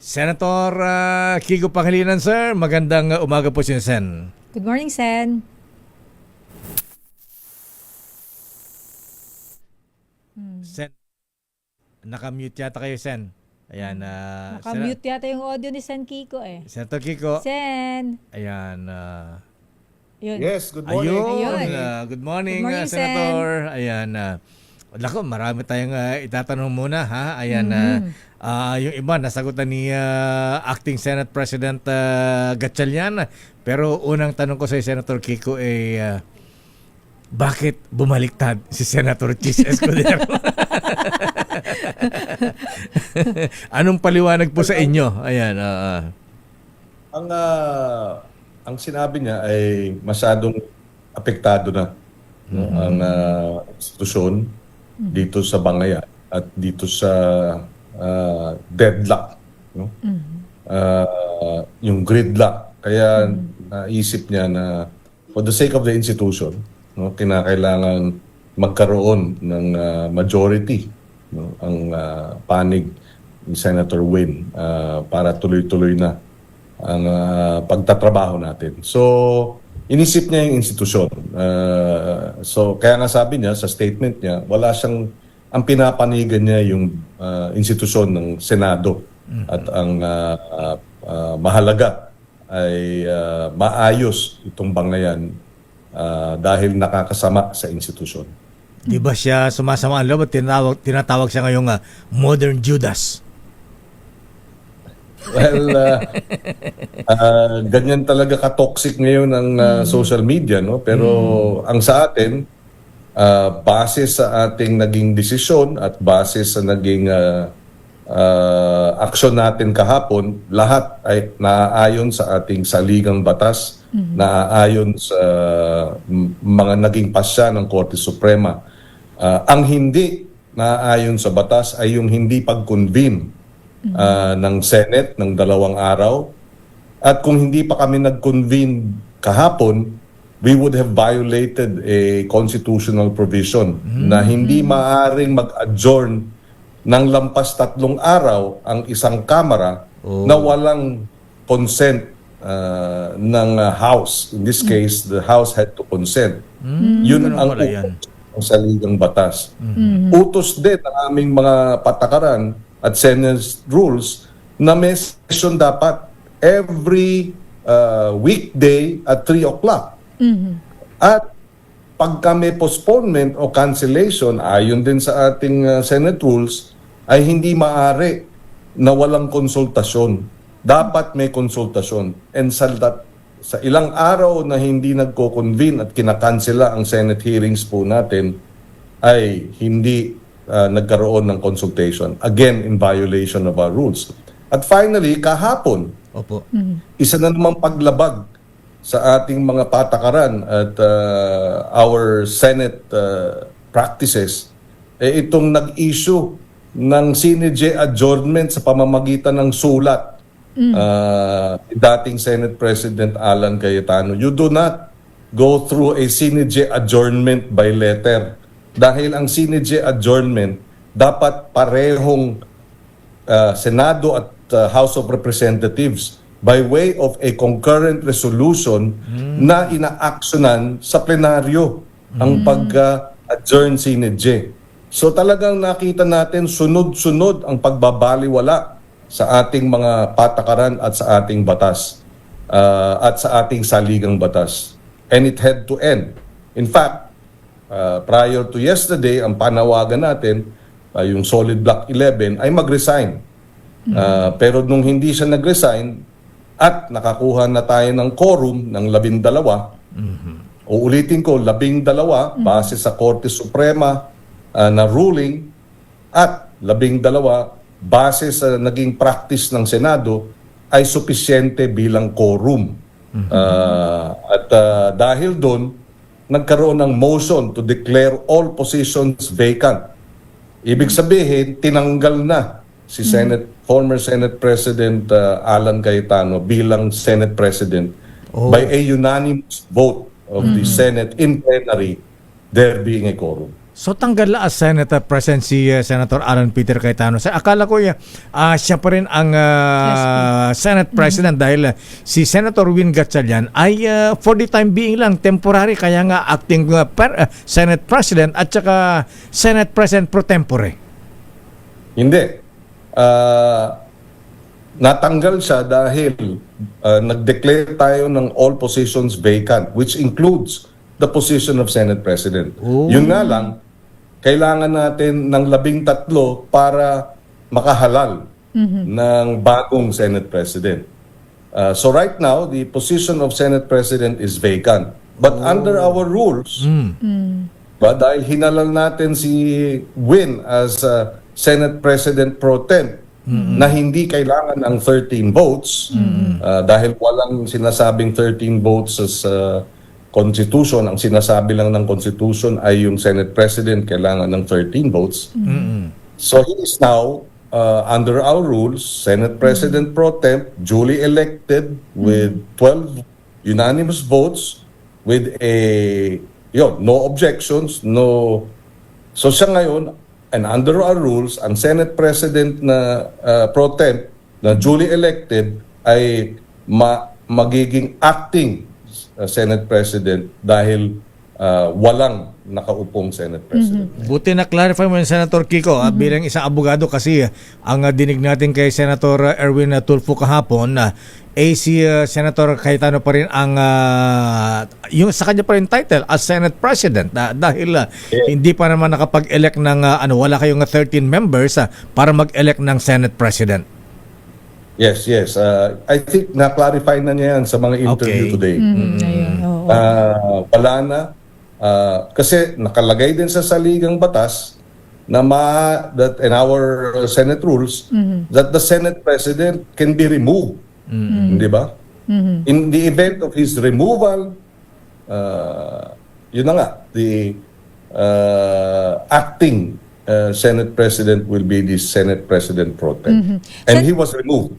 Senator Kiko Pangilinan, sir. Magandang umaga po, Sen. Good morning, Sen. Sen, nakamute yata kayo, Sen. Ayan. Nakamute yata yung audio ni Sen Kiko eh. Senator Kiko. Sen. Ayan. Yun. Yes, good morning. Ayun. Good morning, Good morning, Senator. Ayan. Lako, marami tayong itatanong muna, ha? Ayan. Yung iba, nasagutan ni Acting Senate President Gatchalian. Pero unang tanong ko sa Senator Kiko ay, bakit bumaliktad si Senator Chis Escudero? Anong paliwanag po sa inyo? Ayan. Ang sinabi niya ay masyadong apektado na ang institusyon dito sa Bangayan at dito sa deadlock, no? Yung gridlock. Kaya naisip niya na for the sake of the institution, no, kinakailangan magkaroon ng majority, no, ang panig ni Senator Win para tuloy-tuloy na ang pagtatrabaho natin. So, inisip niya yung institusyon. So, kaya nga sabi niya sa statement niya, wala siyang, ang pinapanigan niya yung institusyon ng Senado. At ang mahalaga ay maayos itong Bangayan dahil nakakasama sa institusyon. Di ba siya sumasama ang loob at tinatawag siya ngayong modern Judas? Well, ganyan talaga ka-toxic ngayon ang social media, no? Pero ang sa atin, base sa ating naging desisyon at base sa naging aksyon natin kahapon, lahat ay naaayon sa ating saligang batas, naaayon sa mga naging pasya ng Korte Suprema. Ang hindi naaayon sa batas ay yung hindi pag-convene ng Senate ng 2 araw. At kung hindi pa kami nag-convene kahapon, we would have violated a constitutional provision na hindi maaaring mag-adjourn ng lampas 3 araw ang isang kamara na walang consent ng House. In this case, the House had to consent. Yun ang utos ng saligang batas. Utos din ng aming mga patakaran at Senate's rules na may session dapat every weekday at 3 o'clock. At pagka may postponement o cancellation, ayon din sa ating Senate rules, ay hindi maaari na walang konsultasyon. Dapat may konsultasyon. And sa ilang araw na hindi nagko-convene at kinakansela ang Senate hearings po natin, ay hindi nagkaroon ng consultation. Again, in violation of our rules. At finally, kahapon, isa na namang paglabag sa ating mga patakaran at our Senate practices, itong nag-issue ng CINIJ adjournment sa pamamagitan ng sulat. Dating Senate President Alan Cayetano, you do not go through a CINIJ adjournment by letter. Dahil ang CINIJ adjournment dapat parehong Senado at House of Representatives by way of a concurrent resolution na ina-actionan sa plenaryo ang pag-adjourn CINIJ. So talagang nakita natin sunod-sunod ang pagbabaliwala sa ating mga patakaran at sa ating batas at sa ating saligang batas. And it had to end. In fact, prior to yesterday, ang panawagan natin, yung Solid Block 11, ay mag-resign. Pero nung hindi siya nag-resign at nakakuha na tayo ng quorum ng 12, uulitin ko, 12 base sa Korte Suprema na ruling at 12 base sa naging practice ng Senado ay supisyente bilang quorum. Dahil doon, nagkaroon ng motion to declare all positions vacant. Ibig sabihin, tinanggal na si former Senate President Alan Cayetano bilang Senate President by a unanimous vote of the Senate in plenary, there being a quorum. So tanggal na as Senate President si Senator Alan Peter Cayetano. Sa akala ko siya pa rin ang Senate President dahil si Senator Win Gatchalian ay for the time being lang temporary, kaya nga acting Senate President at saka Senate President pro tempore. Hindi. Natanggal siya dahil nag-declare tayo ng all positions vacant, which includes the position of Senate President. Oh. Yun nga lang, kailangan natin ng 13 para makahalal ng bagong Senate President. So right now, the position of Senate President is vacant. But under our rules, dahil hinalal natin si Win as Senate President pro temp, na hindi kailangan ng 13 votes, dahil walang sinasabing 13 votes as Constitution. Ang sinasabi lang ng Constitution ay yung Senate President kailangan ng 13 votes. So he is now, under our rules, Senate President pro temp, duly elected with 12 unanimous votes with no objections, no. So siya ngayon, and under our rules, ang Senate President na pro temp na duly elected ay magiging acting Senate President dahil walang nakaupong Senate President. Buti na clarify mo yung Senator Kiko bilang isang abogado, kasi ang dinig natin kay Senator Erwin Tulfo kahapon si Senator Cayetano pa rin ang yung sa kanya pa rin title as Senate President dahil hindi pa naman nakapag-elect ng wala kayong 13 members para mag-elect ng Senate President. Yes. I think na-clarify na niya yan sa mga interview today. Ayun, oo. Wala na. Kasi nakalagay din sa saligang batas na that in our Senate rules that the Senate President can be removed. Di ba? In the event of his removal, yun na nga, the acting Senate President will be the Senate President pro temp. And he was removed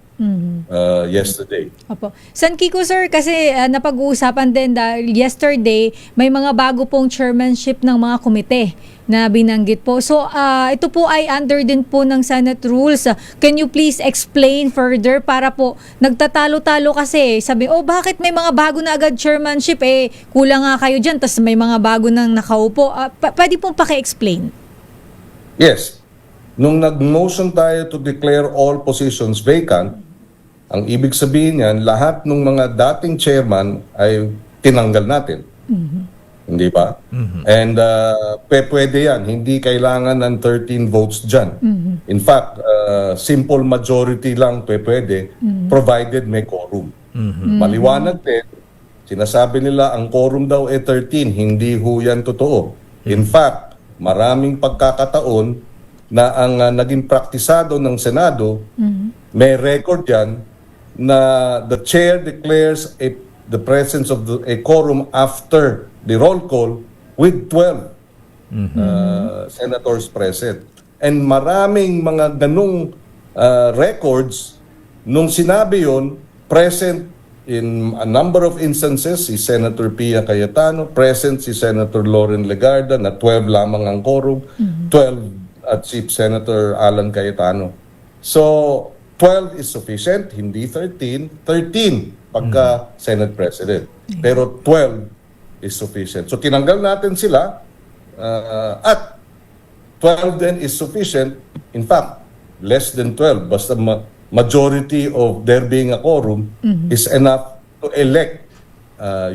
yesterday. Opo. San Kiko sir, kasi napag-uusapan din dahil yesterday may mga bago pong chairmanship ng mga komite na binanggit po. So ito po ay under din po ng Senate rules. Can you please explain further para po nagtatalo-talo kasi sabi, bakit may mga bago na agad chairmanship, kulang nga kayo dyan, tas may mga bago nang nakaupo. Pwede pong paki-explain. Yes. Nung nag-motion tayo to declare all positions vacant, ang ibig sabihin niyan, lahat ng mga dating chairman ay tinanggal natin. Hindi ba? And pwede yan. Hindi kailangan ng 13 votes dyan. In fact, simple majority lang pwede, provided may quorum. Maliwanag din, sinasabi nila ang quorum daw 13, hindi ho yan totoo. In fact, maraming pagkakataon na ang naging praktisado ng Senado, may record yan na the chair declares the presence of a quorum after the roll call with 12 senators present. And maraming mga ganung records, nung sinabi yon, present in a number of instances si Senator Pia Cayetano, present si Senator Loren Legarda na 12 lamang ang quorum, 12 at si Senator Alan Cayetano. So 12 is sufficient, hindi 13. 13 pagka Senate President. Pero 12 is sufficient. So tinanggal natin sila at 12 then is sufficient. In fact, less than 12. Basta majority of there being a quorum is enough to elect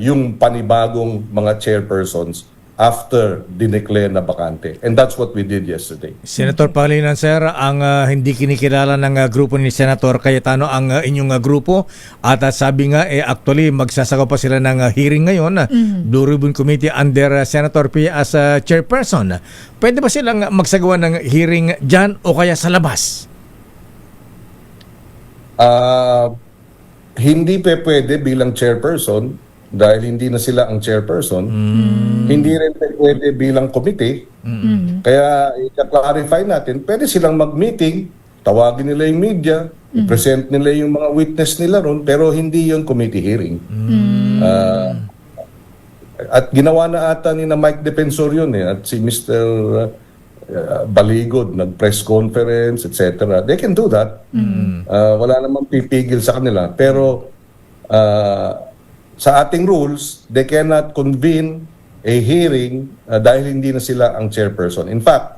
yung panibagong mga chairpersons after dineclare na bakante. And that's what we did yesterday. Senator Pangilinan, sir, ang hindi kinikilala ng grupo ni Senator Cayetano ang inyong grupo at sabi nga actually magsasagawa pa sila ng hearing ngayon Blue Ribbon Committee under Senator Pia as chairperson. Pwede ba silang magsagawa ng hearing dyan o kaya sa labas? Hindi pwede bilang chairperson dahil hindi na sila ang chairperson. Hindi rin pwede bilang committee. Kaya i-clarify natin, pwede silang mag-meeting, tawagin nila yung media, i-present nila yung mga witness nila ron, pero hindi yung committee hearing. At ginawa na ata ni na Mike Defensor yun at si Mr. Baligod, nag-press conference, etc. They can do that. Wala namang pipigil sa kanila. Pero sa ating rules, they cannot convene a hearing dahil hindi na sila ang chairperson. In fact,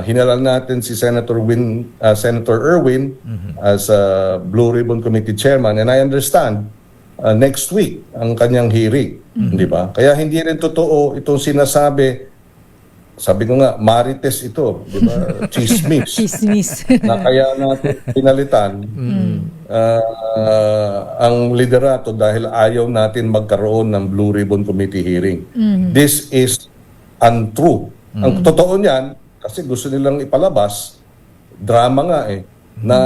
hinalal natin si Senator Erwin as Blue Ribbon Committee Chairman, and I understand next week ang kanyang hearing, di ba? Kaya hindi rin totoo itong sinasabi, sabi ko nga, marites ito, di ba? Chismis. Chismis. Na kaya natin pinalitan ang liderato dahil ayaw natin magkaroon ng Blue Ribbon Committee hearing. This is untrue. Ang totoo niyan, kasi gusto nilang ipalabas, drama nga na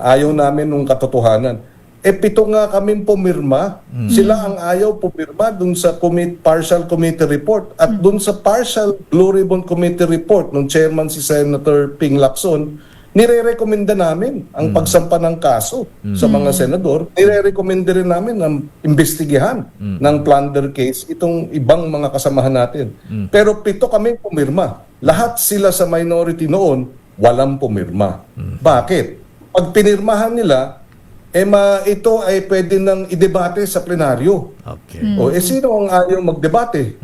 ayaw namin nung katotohanan. 7 nga kami pumirma. Sila ang ayaw pumirma dun sa partial committee report. At dun sa partial Blue Ribbon Committee report ng chairman si Senator Ping Lacson, nire-recommenda namin ang pagsampa ng kaso sa mga senador. Nire-recommenda rin namin na imbestigahan ng plunder case itong ibang mga kasamahan natin. Pero 7 kami pumirma. Lahat sila sa minority noon, walang pumirma. Bakit? Pag pinirmahan nila, ito ay pwede nang idebate sa plenaryo. Okay. O sino ang ayaw magdebate?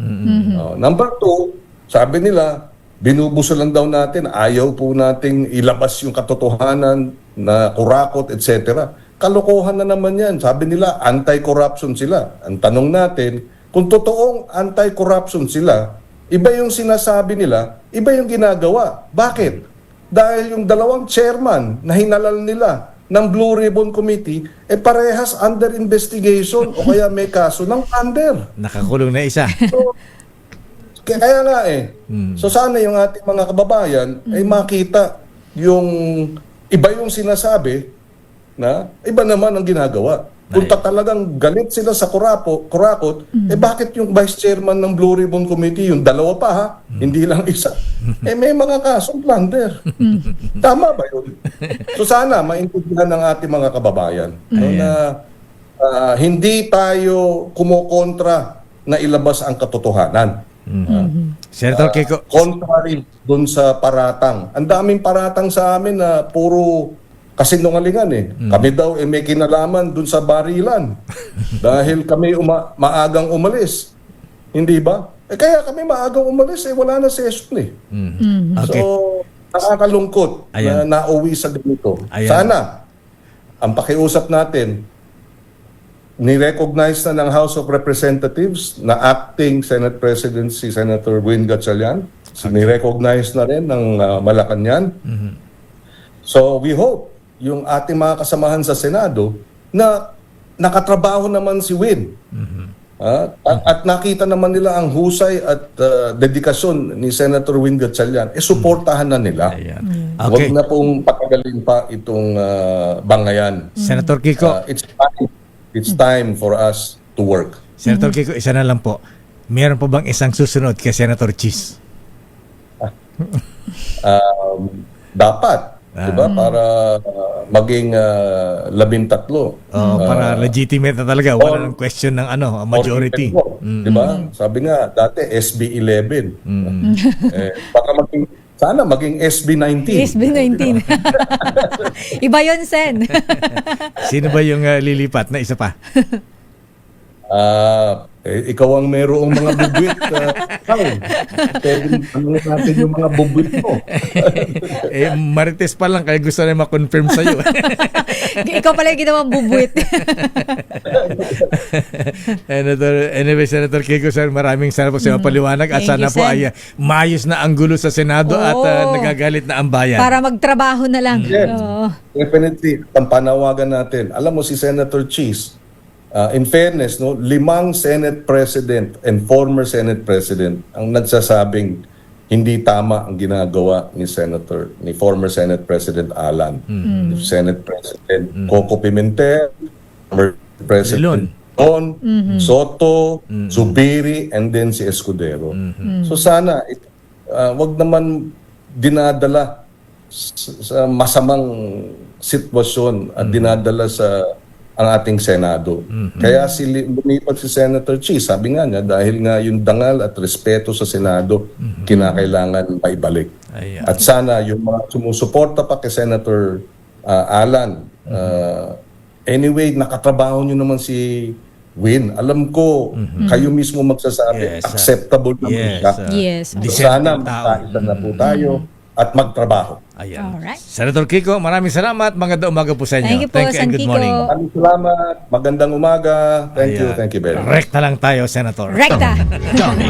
Number 2, sabi nila, binubuso lang daw natin, ayaw po nating ilabas yung katotohanan na kurakot, etc. Kalokohan na naman yan. Sabi nila, anti-corruption sila. Ang tanong natin, kung totoong anti-corruption sila, iba yung sinasabi nila, iba yung ginagawa. Bakit? Dahil yung 2 chairman na hinalal nila ng Blue Ribbon Committee, parehas under investigation o kaya may kaso ng plunder. Nakakulong na isa. So, kaya nga So sana yung ating mga kababayan ay makita yung iba yung sinasabi na iba naman ang ginagawa. Kung talagang galit sila sa kurakot, bakit yung vice chairman ng Blue Ribbon Committee, yung 2 pa ha, hindi lang isa, may mga kasong plunder. Tama ba yun? So sana maintindihan ng ating mga kababayan na hindi tayo kumokontra na ilabas ang katotohanan. Senator Kiko. Contrary dun sa paratang. Ang daming paratang sa amin na puro kasinungalingan Kami daw may kinalaman dun sa barilan dahil kami maagang umalis. Hindi ba? Kaya kami maagang umalis wala na session Okay. So, nakakalungkot na nauwi sa ganito. Sana, ang pakiusap natin, ni-recognize na ng House of Representatives na acting Senate President si Senator Win Gatchalian. So, ni-recognize na rin ng Malacanang. So, we hope yung ating mga kasamahan sa Senado na nakatrabaho naman si Win. At nakita naman nila ang husay at dedikasyon ni Senator Win Gatchalian, suportahan na nila. Okay. Huwag na pong patagalin pa itong bangayan. Senator Kiko. It's time for us to work. Senator Kiko, isa na lang po. Meron po bang isang susunod kay Senator Cheese? Dapat. Diba? Para maging 13. Para legitimate na talaga. Wala nang question ng majority. Diba? Sabi nga, dati SB 11. Baka sana maging SB 19. SB 19. Iba yun, Sen. Sino ba yung lilipat na isa pa? Ikaw ang mayroong mga bubwit. Pwede tanongin natin yung mga bubwit mo. Marites pa lang, kaya gusto na ma-confirm sa'yo. Ikaw pala yung ginawang bubwit. Anyway, Senator Kiko, sir, maraming salamat po sa paliwanag at sana po ay maayos na ang gulo sa Senado at nagagalit na ang bayan. Para magtrabaho na lang. Yes, definitely. Ang panawagan natin. Alam mo si Senator Cheese, in fairness, 5 Senate President and former Senate President ang nagsasabing hindi tama ang ginagawa ni former Senate President Alan, Senate President Coco Pimentel, former President Don, Soto, Zubiri, and then si Escudero. So sana, wag naman dinadala sa masamang sitwasyon at dinadala sa ang ating Senado. Kaya lumipat si Senator Chi, sabi nga niya, dahil nga yung dangal at respeto sa Senado, kinakailangan maibalik. Ayan. At sana yung mga sumusuporta pa kay Senator Alan, anyway, nakatrabaho nyo naman si Win. Alam ko, kayo mismo magsasabi, Yes, acceptable naman siya. Yes. So Decent sana yung tao. magkaisa na po tayo at magtrabaho. Ayan. Alright. Senator Kiko, maraming salamat. Magandang umaga po sa inyo. Thank you po, and San good Kiko. morning. Maraming salamat. Magandang umaga. Thank you Ayan. very much. Rekta lang tayo, Senator. Rekta. Dami.